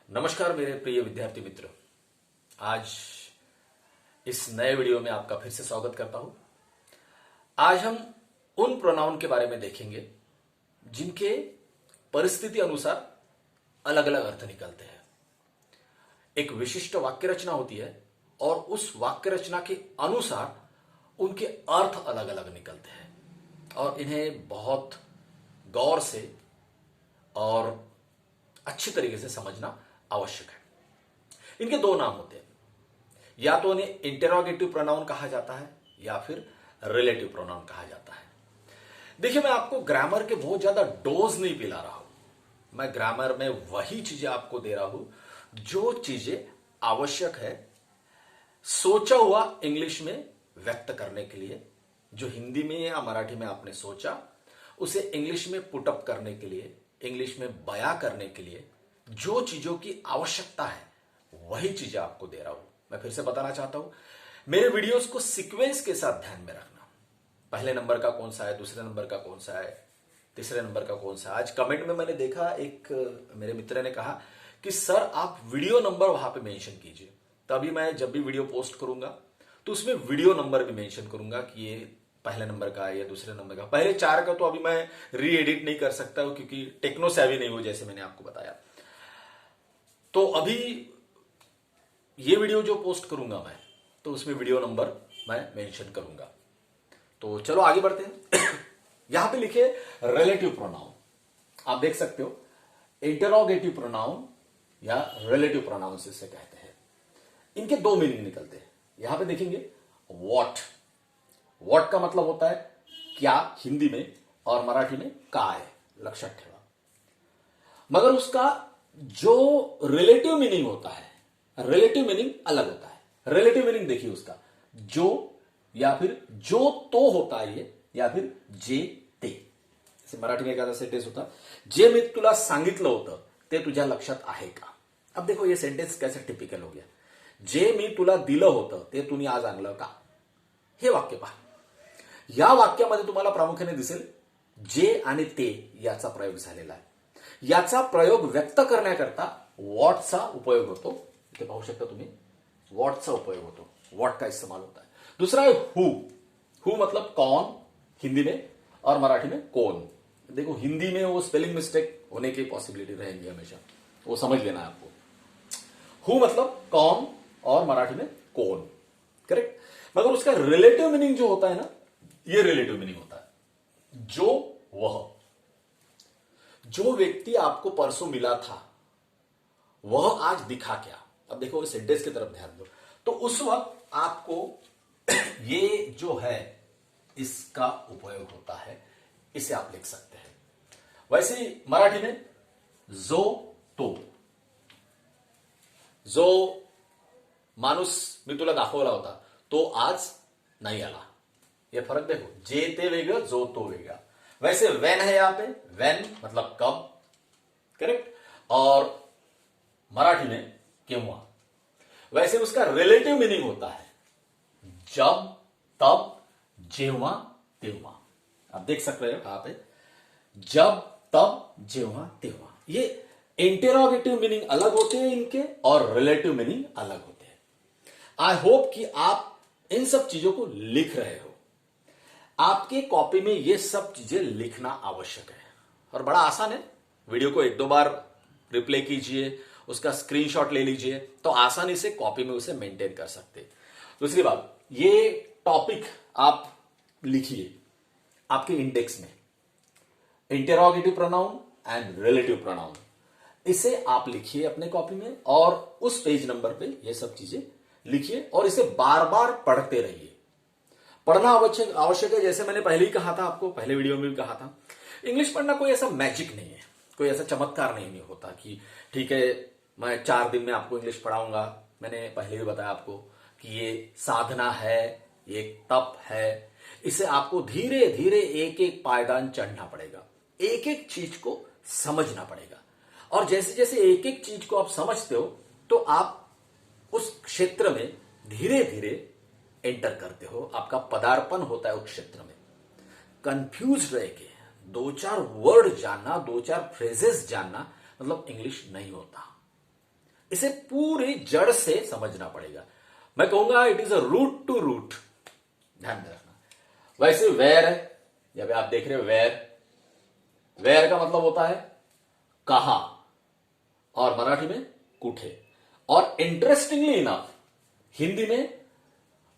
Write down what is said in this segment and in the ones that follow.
नमस्कार मेरे प्रिय विद्यार्थी मित्र। आज इस नए वीडियो में आपका फिर से स्वागत करता हूं। आज हम उन प्रोनाउन के बारे में देखेंगे जिनके परिस्थिति अनुसार अलग अलग अर्थ निकलते हैं। एक विशिष्ट वाक्य रचना होती है और उस वाक्य रचना के अनुसार उनके अर्थ अलग अलग निकलते हैं और इन्हें बहुत गौर से और अच्छी तरीके से समझना आवश्यक है। इनके दो नाम होते हैं, या तो इन्हें इंटेरोगेटिव प्रोनाउन कहा जाता है या फिर रिलेटिव प्रोनाउन कहा जाता है। देखिए, मैं आपको ग्रामर के बहुत ज्यादा डोज नहीं पिला रहा हूं। मैं ग्रामर में वही चीजें आपको दे रहा हूं जो चीजें आवश्यक है सोचा हुआ इंग्लिश में व्यक्त करने के लिए। जो हिंदी में या मराठी में आपने सोचा उसे इंग्लिश में पुटअप करने के लिए, इंग्लिश में बयां करने के लिए जो चीजों की आवश्यकता है वही चीजें आपको दे रहा हूं। मैं फिर से बताना चाहता हूं, मेरे वीडियोस को सीक्वेंस के साथ ध्यान में रखना। पहले नंबर का कौन सा है, दूसरे नंबर का कौन सा है, तीसरे नंबर का कौन सा है। आज कमेंट में मैंने देखा, एक मेरे मित्र ने कहा कि सर आप वीडियो नंबर वहां पे मेंशन कीजिए, तभी मैं जब भी वीडियो पोस्ट करूंगा तो उसमें वीडियो नंबर भी मेंशन करूंगा कि ये पहले नंबर का है या दूसरे नंबर का। पहले 4 का तो अभी मैं री एडिट नहीं कर सकता हूं क्योंकि टेक्नो सेवी नहीं हूं, जैसे मैंने आपको बताया। तो अभी ये वीडियो जो पोस्ट करूंगा मैं, तो उसमें वीडियो नंबर मैं मेंशन करूंगा। तो चलो आगे बढ़ते हैं। यहां पे लिखे रिलेटिव प्रोनाउन, आप देख सकते हो। इंटरोगेटिव प्रोनाउन या रिलेटिव प्रोनाउन से कहते हैं। इनके दो मीनिंग निकलते हैं। यहां पे देखेंगे व्हाट। व्हाट का मतलब होता है क्या हिंदी में, और मराठी में काय, लक्षात ठेवा। मगर उसका जो रिलेटिव मीनिंग होता है, रिलेटिव मीनिंग अलग होता है। रिलेटिव मीनिंग देखिए उसका जो, या फिर जो तो होता है ये, या फिर जे ते। जैसे मराठी में एखादा सेंटेन्स होता, जे मी तुला सांगितलं होतं ते तुझ्या लक्षात आहे का। अब देखो ये सेंटेन्स कैसे टिपिकल हो गया। जे मी तुला दिलं होतं ते तुम्ही आज आणलं का, हे वाक्य पहा। या वाक्यामध्ये तुम्हाला प्रामुख्याने दिसेल जे आणि ते याचा प्रयोग झालेला आहे। याचा प्रयोग व्यक्त करण्याकरता व्हॉटचा उपयोग होतो। इथे पाहू शकता तुम्ही, व्हॉटचा उपयोग होतो, व्हॉट का इस्तेमाल होता है। दूसरा है हु। हु मतलब कौन हिंदी में, और मराठी में कौन। देखो हिंदी में वो स्पेलिंग मिस्टेक होने की पॉसिबिलिटी रहेगी हमेशा, वो समझ लेना है आपको। हु मतलब कौन और मराठी में कौन, करेक्ट। मगर उसका रिलेटिव मीनिंग जो होता है ना, ये रिलेटिव मीनिंग होता है जो, वह। जो व्यक्ति आपको परसों मिला था वह आज दिखा क्या। अब देखो सेंटेंस की तरफ ध्यान दो, तो उस वक्त आपको ये जो है इसका उपयोग होता है, इसे आप लिख सकते हैं। वैसे ही मराठी में जो तो, जो माणूस मी तुला दाखवला होता तो आज नहीं आला। ये फर्क देखो, जे ते वेगळं, जो तो वेगळा। वैसे वेन है यहां पे, वेन मतलब कब, करेक्ट। और मराठी में केव्हा। वैसे उसका रिलेटिव मीनिंग होता है जब, तब, जेव्हा, तेव्हा। आप देख सकते हो कहां पे, जब, तब, जेव्हा, तेव्हा। ये इंटेरोगेटिव मीनिंग अलग होते हैं इनके, और रिलेटिव मीनिंग अलग होते हैं। आई होप कि आप इन सब चीजों को लिख रहे हो। आपके कॉपी में ये सब चीजें लिखना आवश्यक है और बड़ा आसान है। वीडियो को 1-2 बार रिप्ले कीजिए, उसका स्क्रीनशॉट ले लीजिए, तो आसानी से कॉपी में उसे मेंटेन कर सकते हैं। दूसरी बात, ये टॉपिक आप लिखिए आपके इंडेक्स में, interrogative pronoun and relative pronoun. इसे आप लिखिए अपने कॉपी में और उस पेज नंबर पे ये सब चीजें लिखिए और इसे बार बार पढ़ते रहिए। पढ़ना आवश्यक है। जैसे मैंने पहले ही कहा था आपको, पहले वीडियो में भी कहा था, इंग्लिश पढ़ना कोई ऐसा मैजिक नहीं है, कोई ऐसा चमत्कार नहीं होता कि ठीक है मैं 4 दिन में आपको इंग्लिश पढ़ाऊंगा। मैंने पहले भी बताया आपको कि ये साधना है, ये एक तप है। इसे आपको धीरे धीरे एक एक पायदान चढ़ना पड़ेगा, एक एक चीज को समझना पड़ेगा। और जैसे जैसे एक एक चीज को आप समझते हो तो आप उस क्षेत्र में धीरे धीरे एंटर करते हो, आपका पदार्पण होता है उस क्षेत्र में। कंफ्यूज रह के 2-4 वर्ड जानना, 2-4 फ्रेजेस जानना मतलब इंग्लिश नहीं होता। इसे पूरी जड़ से समझना पड़ेगा। मैं कहूंगा it is a route to route, ध्यान में रखना। वैसे वेर है, जब आप देख रहे हो वेर, वेर का मतलब होता है कहां, और मराठी में कुठे। और इंटरेस्टिंगली इनफ हिंदी में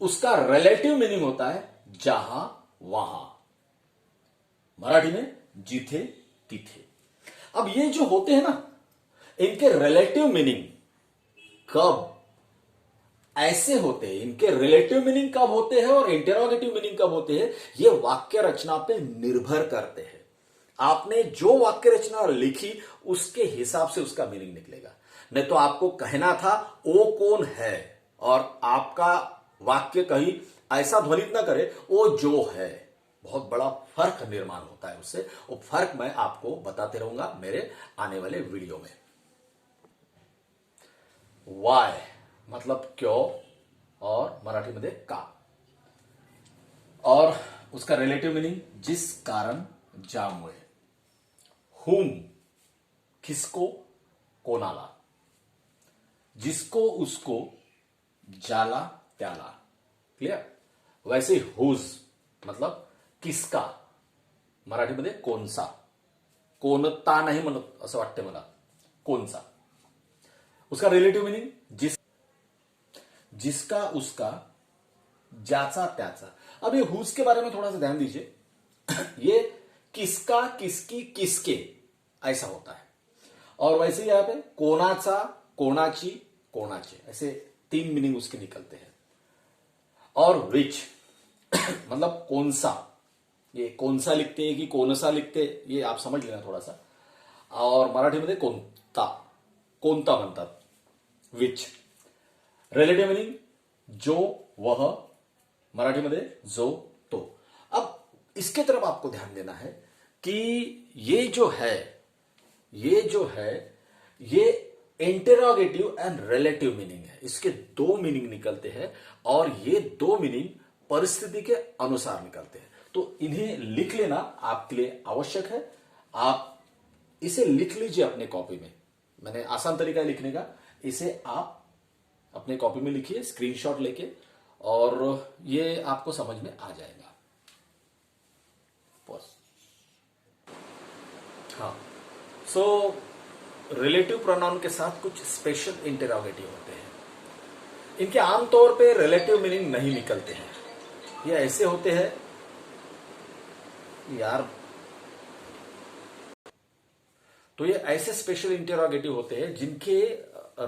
उसका रिलेटिव मीनिंग होता है जहां वहां, मराठी में जिथे तिथे। अब ये जो होते हैं ना, इनके रिलेटिव मीनिंग कब ऐसे होते हैं, इनके रिलेटिव मीनिंग कब होते हैं और इंटेरोगेटिव मीनिंग कब होते हैं, ये वाक्य रचना पे निर्भर करते हैं। आपने जो वाक्य रचना लिखी उसके हिसाब से उसका मीनिंग निकलेगा। नहीं तो आपको कहना था वो कौन है, और आपका वाक्य कहीं ऐसा ध्वनित ना करे वो जो है, बहुत बड़ा फर्क निर्माण होता है उससे। वो फर्क मैं आपको बताते रहूंगा मेरे आने वाले वीडियो में। वाय मतलब क्यों, और मराठी मध्ये का, और उसका रिलेटिव मीनिंग जिस कारण ज्यामुळे। हुम किसको, कोणाला, जिसको उसको, ज्याला त्याला। क्लियर। वैसे हुज मतलब किसका, मराठीमध्ये कोणचा, कोणता नाही म्हणत असं वाटतं मला, कोणचा। उसका रिलेटिव मीनिंग जिसका उसका, ज्याचा त्याचा। अब ये हुज के बारे में थोड़ा सा ध्यान दीजिए। ये किसका, किसकी, किसके ऐसा होता है। और वैसे यहां पे कोणाचा, कोणाची, कोणाचे, ऐसे 3 मीनिंग उसके निकलते हैं। और विच मतलब कौन सा, ये कौन सा लिखते हैं कि कौन सा लिखते हैं, ये आप समझ लेना थोड़ा सा। और मराठीमध्ये कोणता, कोणता म्हणतात, विच। रिलेटिव मीनिंग जो वह, मराठीमध्ये जो तो। अब इसके तरफ आपको ध्यान देना है कि ये जो है, ये इंटेरोगेटिव एंड रिलेटिव मीनिंग है। इसके 2 मीनिंग निकलते हैं, और ये 2 मीनिंग परिस्थिति के अनुसार निकलते हैं। तो इन्हें लिख लेना आपके लिए आवश्यक है। आप इसे लिख लीजिए अपने कॉपी में। मैंने आसान तरीका है लिखने का, इसे आप अपने कॉपी में लिखिए स्क्रीनशॉट लेके, और ये आपको समझ में आ जाएगा। बस। हाँ, सो रिलेटिव प्रोनाउन के साथ कुछ स्पेशल इंटेरोगेटिव होते हैं। इनके आमतौर पे रिलेटिव मीनिंग नहीं निकलते हैं। ये ऐसे होते हैं यार, तो ये ऐसे स्पेशल इंटेरोगेटिव होते हैं जिनके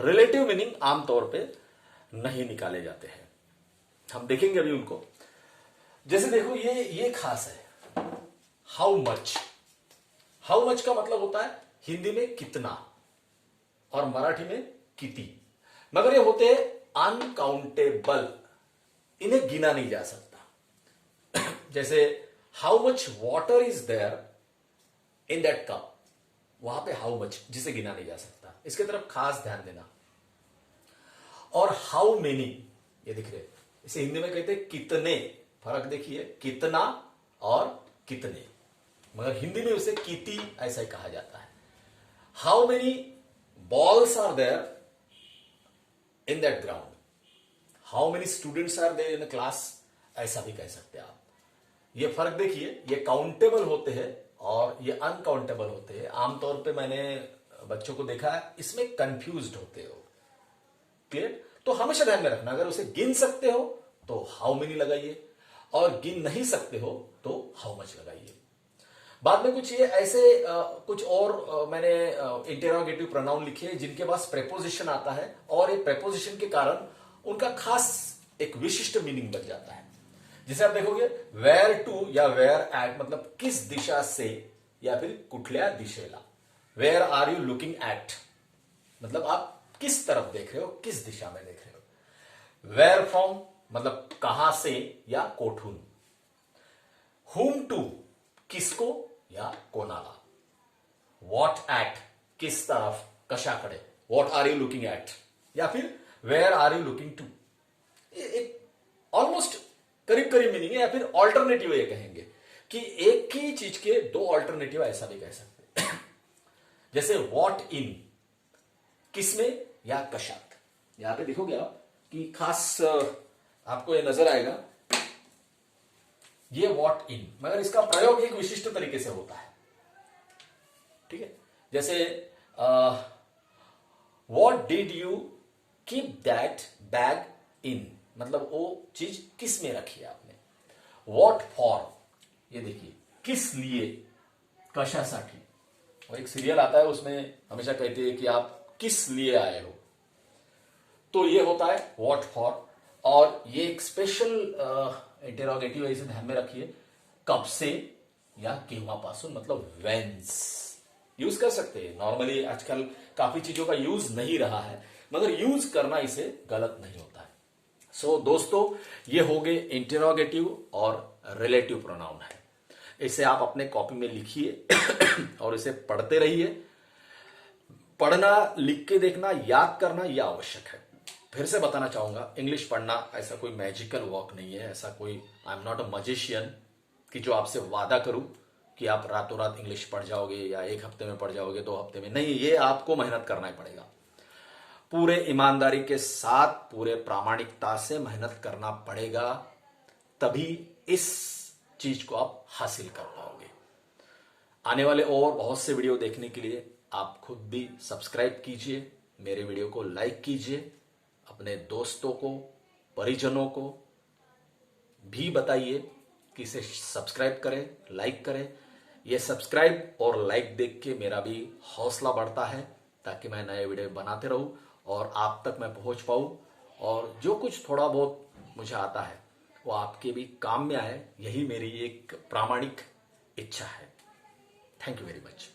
रिलेटिव मीनिंग आमतौर पे नहीं निकाले जाते हैं। हम देखेंगे अभी उनको। जैसे देखो, ये खास है, हाउ मच। हाउ मच का मतलब होता है हिंदी में कितना, और मराठी में किती। मगर ये होते हैं अनकाउंटेबल, इन्हें गिना नहीं जा सकता। जैसे how much water is there in that cup, वहां पे हाउ मच जिसे गिना नहीं जा सकता, इसके तरफ खास ध्यान देना। और हाउ मेनी, ये दिख रहे, इसे हिंदी में कहते हैं कितने। फर्क देखिए, कितना और कितने, मगर हिंदी में उसे किती ऐसा ही कहा जाता है। How many balls are there in that ground, how many students are there in class, ऐसा भी कह सकते हैं आप। ये फर्क देखिए, ये काउंटेबल होते हैं और ये अनकाउंटेबल होते हैं। आमतौर पे मैंने बच्चों को देखा है इसमें कंफ्यूज्ड होते हो। क्लियर। तो हमेशा ध्यान में रखना, अगर उसे गिन सकते हो तो हाउ मेनी लगाइए, और गिन नहीं सकते हो तो हाउ मच लगाइए। बाद में कुछ ये ऐसे कुछ और मैंने इंटेरोगेटिव प्रोनाउन लिखे हैं जिनके पास प्रेपोजिशन आता है, और ये प्रेपोजिशन के कारण उनका खास एक विशिष्ट मीनिंग बन जाता है। जिसे आप देखोगे वेयर टू या वेयर एट, मतलब किस दिशा से या फिर कुठल्या दिशेला। Where are you looking at, मतलब आप किस तरफ देख रहे हो, किस दिशा में देख रहे हो। वेयर फ्रॉम मतलब कहां से या कोठून। हुम टू किसको या कोणाला। व्हाट एट किस तरफ, कशाकडे, what are you looking at, या फिर where are you looking to. एक ऑलमोस्ट करीब करीब मीनिंग है, या फिर ऑल्टरनेटिव ये कहेंगे कि एक ही चीज के 2 ऑल्टरनेटिव ऐसा भी कह सकते हैं। जैसे व्हाट इन, किसमें या कशात। यहां पे देखोगे आप कि खास आपको ये नजर आएगा ये वॉट इन, मगर इसका प्रयोग एक विशिष्ट तरीके से होता है। ठीक है, जैसे what did you keep that bag in, मतलब वो चीज किस में रखी है आपने। वॉट फॉर, ये देखिए किस लिए, कशासाठी। और एक सीरियल आता है उसमें हमेशा कहते हैं कि आप किस लिए आए हो, तो ये होता है वॉट फॉर। और ये एक स्पेशल इंटेरोगेटिव है, इसे ध्यान में रखिए, कब से या केव्हापासून, मतलब वेन्स यूज कर सकते हैं। नॉर्मली आजकल काफी चीजों का यूज नहीं रहा है, मगर यूज करना इसे गलत नहीं होता है। सो दोस्तों, ये हो गए इंटेरोगेटिव और रिलेटिव प्रोनाउन है। इसे आप अपने कॉपी में लिखिए और इसे पढ़ते रहिए। पढ़ना, लिख के देखना, याद करना यह आवश्यक है। फिर से बताना चाहूंगा, इंग्लिश पढ़ना ऐसा कोई मैजिकल वर्क नहीं है, ऐसा कोई I am not a magician कि जो आपसे वादा करूं कि आप रातों रात इंग्लिश पढ़ जाओगे या एक हफ्ते में पढ़ जाओगे, 2 हफ्ते में नहीं। ये आपको मेहनत करना ही पड़ेगा, पूरे ईमानदारी के साथ, पूरे प्रामाणिकता से मेहनत करना पड़ेगा, तभी इस चीज को आप हासिल कर पाओगे। आने वाले और बहुत से वीडियो देखने के लिए आप खुद भी सब्सक्राइब कीजिए, मेरे वीडियो को लाइक कीजिए, अपने दोस्तों को, परिजनों को भी बताइए कि इसे सब्सक्राइब करें, लाइक करें। ये सब्सक्राइब और लाइक देख के मेरा भी हौसला बढ़ता है, ताकि मैं नए वीडियो बनाते रहूं और आप तक मैं पहुंच पाऊं, और जो कुछ थोड़ा बहुत मुझे आता है वो आपके भी काम में आए, यही मेरी एक प्रामाणिक इच्छा है। Thank you very much.